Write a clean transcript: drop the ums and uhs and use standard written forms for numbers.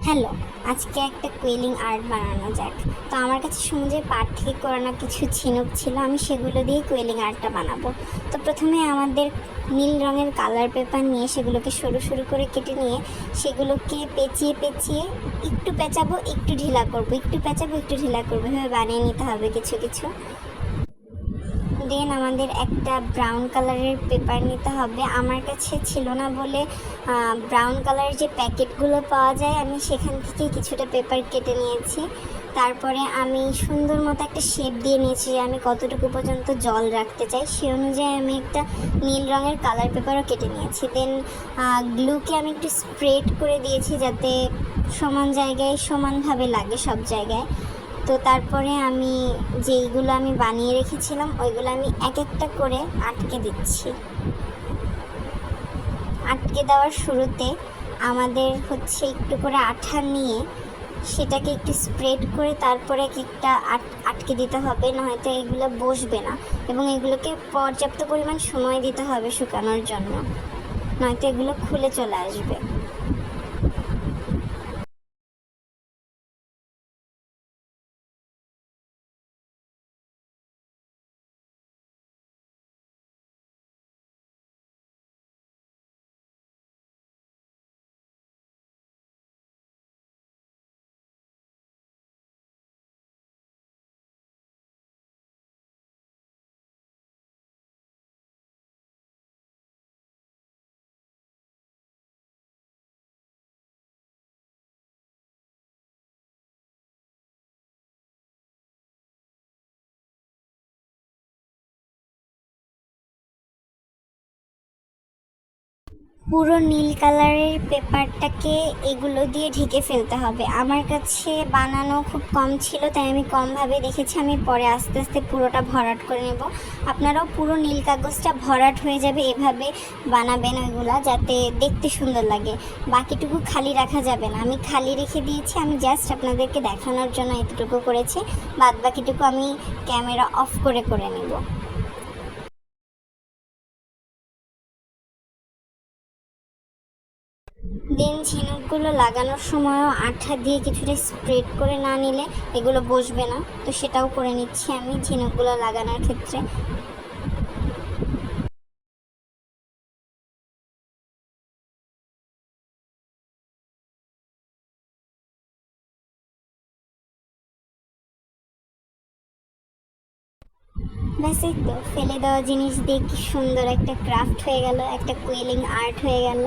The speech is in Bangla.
হ্যালো, আজকে একটা কুইলিং আর্ট বানানো যাক। তো আমার কাছে সমুদ্রের পাড় থেকে করানো কিছু ঝিনুক ছিল, আমি সেগুলো দিয়ে কুইলিং আর্টটা বানাবো। তো প্রথমে আমাদের নীল রঙের কালার পেপার নিয়ে সেগুলোকে সরু সরু করে কেটে নিয়ে সেগুলোকে পেঁচিয়ে পেঁচিয়ে একটু পেঁচাবো, একটু ঢিলা করবো, একটু পেঁচাবো, একটু ঢিলা করবো, এভাবে বানিয়ে নিতে হবে কিছু কিছু। দেন আমাদের একটা ব্রাউন কালারের পেপার নিতে হবে। আমার কাছে ছিল না বলে ব্রাউন কালারের যে প্যাকেটগুলো পাওয়া যায় আমি সেখান থেকে কিছুটা পেপার কেটে নিয়েছি। তারপরে আমি সুন্দর মতো একটা শেপ দিয়ে নিয়েছি যে আমি কতটুকু পর্যন্ত জল রাখতে চাই, সে অনুযায়ী আমি একটা নীল রঙের কালার পেপারও কেটে নিয়েছি। দেন গ্লুকে আমি একটু স্প্রেড করে দিয়েছি যাতে সমান জায়গায় সমানভাবে লাগে সব জায়গায়। তো তারপরে আমি যেইগুলো আমি বানিয়ে রেখেছিলাম ওইগুলো আমি এক একটা করে আটকে দিচ্ছি। আটকে দেওয়ার শুরুতে আমাদের হচ্ছে একটু করে আঠা নিয়ে সেটাকে একটু স্প্রেড করে তারপরে এক একটা আটকে দিতে হবে, নয়তো এগুলো বসবে না। এবং এগুলোকে পর্যাপ্ত পরিমাণ সময় দিতে হবে শুকানোর জন্য, নয়তো এগুলো খুলে চলে আসবে। পুরো নীল কালারের পেপারটাকে এগুলো দিয়ে ঢেকে ফেলতে হবে। আমার কাছে বানানো খুব কম ছিল তাই আমি কমভাবে দেখেছি, আমি পরে আস্তে আস্তে পুরোটা ভরাট করে নেব। আপনারাও পুরো নীল কাগজটা ভরাট হয়ে যাবে এভাবে বানাবেন ওইগুলা, যাতে দেখতে সুন্দর লাগে। বাকিটুকু খালি রাখা যাবে না, আমি খালি রেখে দিয়েছি, আমি জাস্ট আপনাদেরকে দেখানোর জন্য এতটুকু করেছি। বাদ বাকিটুকু আমি ক্যামেরা অফ করে করে নেব। দেন ঝিনুকগুলো লাগানোর সময়ও আঠা দিয়ে কিছুটা স্প্রেড করে না নিলে এগুলো বসবে না, তো সেটাও করে নিচ্ছি আমি ঝিনুকগুলো লাগানোর ক্ষেত্রে। ব্যাস এই তো, ফেলে দেওয়া জিনিস দিয়ে কি সুন্দর একটা ক্রাফট হয়ে গেল, একটা কুইলিং আর্ট হয়ে গেল।